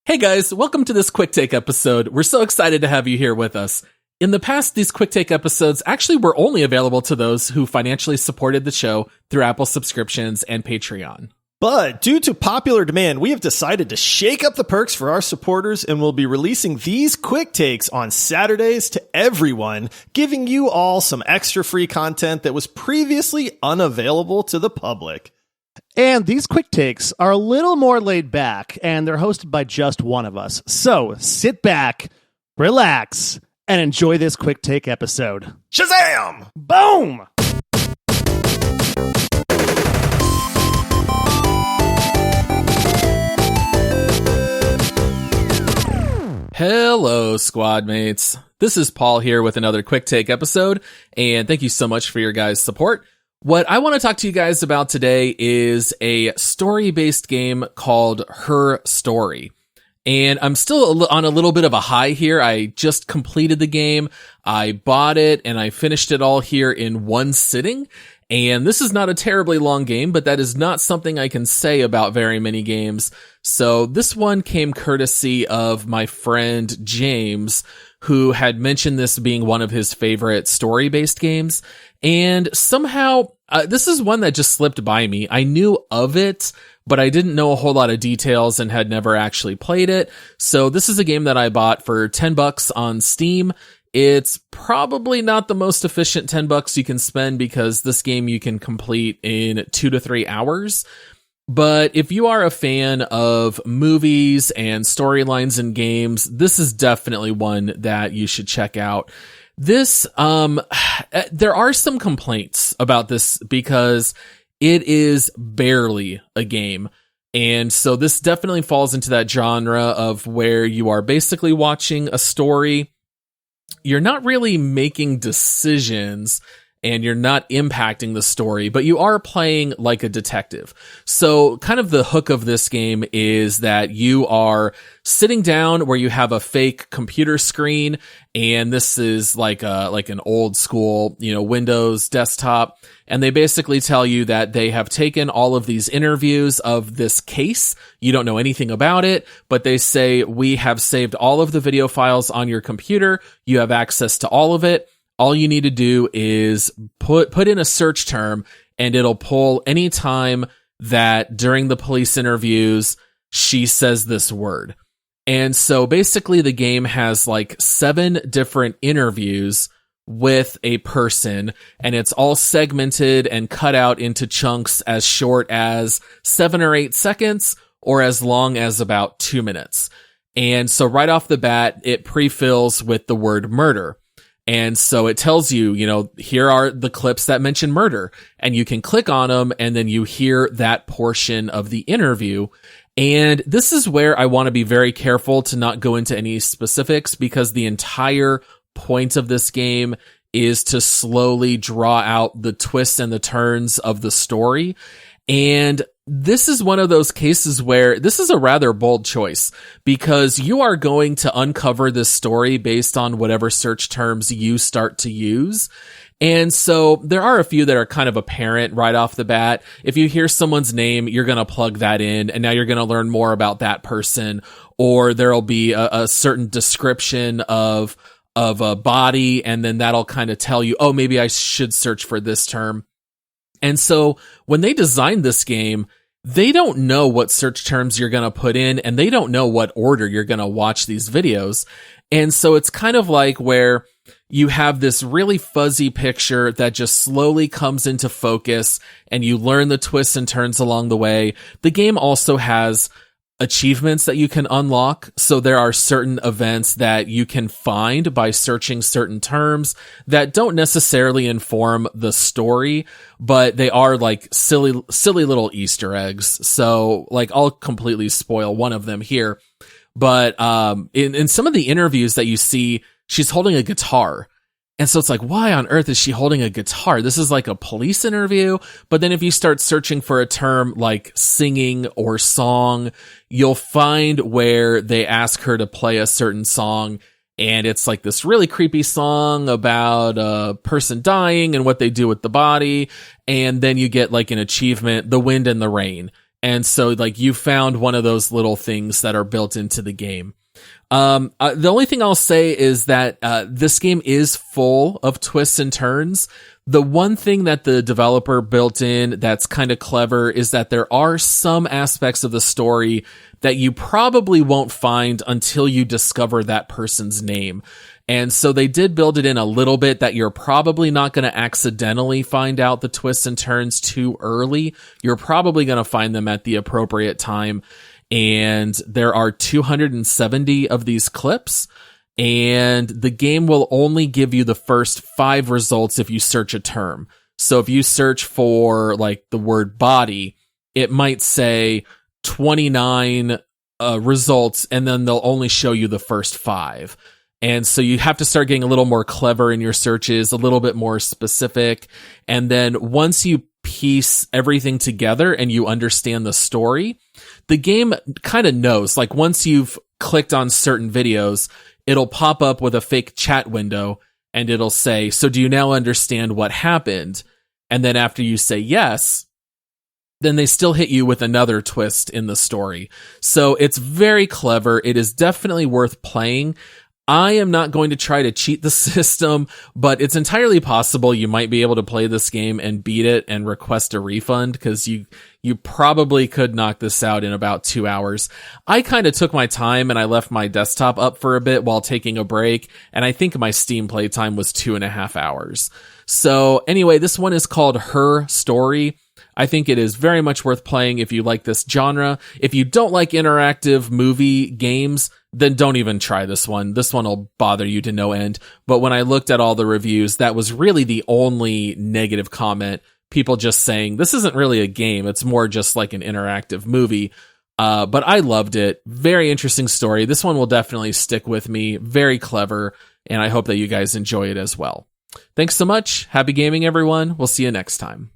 Hey guys, welcome to this quick take episode. We're so excited to have you here with us. In the past, these quick take episodes actually were only available to those who financially supported the show through Apple subscriptions and Patreon. But due to popular demand, we have decided to shake up the perks for our supporters and will be releasing these quick takes on Saturdays to everyone, giving you all some extra free content that was previously unavailable to the public. And these quick takes are a little more laid back, and they're hosted by just one of us. So sit back, relax, and enjoy this quick take episode. Shazam! Boom! Hello, squad mates. This is Paul here with another quick take episode, and thank you so much for your guys' support. What I want to talk to you guys about today is a story-based game called Her Story. And I'm still on a little bit of a high here. I just completed the game. I bought it and I finished it all here in one sitting. And this is not a terribly long game, but that is not something I can say about very many games. So this one came courtesy of my friend James, who had mentioned this being one of his favorite story-based games. And somehow, this is one that just slipped by me. I knew of it, but I didn't know a whole lot of details and had never actually played it. So this is a game that I bought for $10 on Steam. It's probably not the most efficient $10 you can spend because this game you can complete in 2 to 3 hours. But if you are a fan of movies and storylines in games, this is definitely one that you should check out. This, there are some complaints about this because it is barely a game. And so this definitely falls into that genre of where you are basically watching a story. You're not really making decisions and you're not impacting the story, but you are playing like a detective. So kind of the hook of this game is that you are sitting down where you have a fake computer screen, and this is like an old school, Windows desktop, and they basically tell you that they have taken all of these interviews of this case. You don't know anything about it, but they say, we have saved all of the video files on your computer. You have access to all of it. All you need to do is put in a search term, and it'll pull any time that during the police interviews she says this word. And so basically the game has like 7 different interviews with a person, and it's all segmented and cut out into chunks as short as 7 or 8 seconds or as long as about 2 minutes. And so right off the bat, it pre-fills with the word murder. And so it tells you, here are the clips that mention murder, and you can click on them and then you hear that portion of the interview. And this is where I want to be very careful to not go into any specifics, because the entire point of this game is to slowly draw out the twists and the turns of the story. And this is one of those cases where this is a rather bold choice, because you are going to uncover this story based on whatever search terms you start to use. And so there are a few that are kind of apparent right off the bat. If you hear someone's name, you're going to plug that in, and now you're going to learn more about that person. Or there'll be a certain description of a body, and then that'll kind of tell you, oh, maybe I should search for this term. And so when they designed this game, they don't know what search terms you're going to put in, and they don't know what order you're going to watch these videos. And so it's kind of like where you have this really fuzzy picture that just slowly comes into focus, and you learn the twists and turns along the way. The game also has achievements that you can unlock. So there are certain events that you can find by searching certain terms that don't necessarily inform the story, but they are like silly little Easter eggs. So like I'll completely spoil one of them here. But in some of the interviews that you see, she's holding a guitar. And so it's like, why on earth is she holding a guitar? This is like a police interview. But then if you start searching for a term like singing or song, you'll find where they ask her to play a certain song. And it's like this really creepy song about a person dying and what they do with the body. And then you get like an achievement, The Wind and the Rain. And so like you found one of those little things that are built into the game. The only thing I'll say is that this game is full of twists and turns. The one thing that the developer built in that's kind of clever is that there are some aspects of the story that you probably won't find until you discover that person's name. And so they did build it in a little bit that you're probably not going to accidentally find out the twists and turns too early. You're probably going to find them at the appropriate time. And there are 270 of these clips. And the game will only give you the first 5 results if you search a term. So if you search for like the word body, it might say 29 results, and then they'll only show you the first 5. And so you have to start getting a little more clever in your searches, a little bit more specific. And then once you piece everything together and you understand the story, the game kind of knows, like once you've clicked on certain videos, it'll pop up with a fake chat window and it'll say, so do you now understand what happened? And then after you say yes, then they still hit you with another twist in the story. So it's very clever. It is definitely worth playing. I am not going to try to cheat the system, but it's entirely possible you might be able to play this game and beat it and request a refund, because you probably could knock this out in about 2 hours. I kind of took my time and I left my desktop up for a bit while taking a break, and I think my Steam playtime was 2.5 hours. So anyway, this one is called Her Story. I think it is very much worth playing if you like this genre. If you don't like interactive movie games, then don't even try this one. This one will bother you to no end. But when I looked at all the reviews, that was really the only negative comment. People just saying, this isn't really a game. It's more just like an interactive movie. But I loved it. Very interesting story. This one will definitely stick with me. Very clever. And I hope that you guys enjoy it as well. Thanks so much. Happy gaming, everyone. We'll see you next time.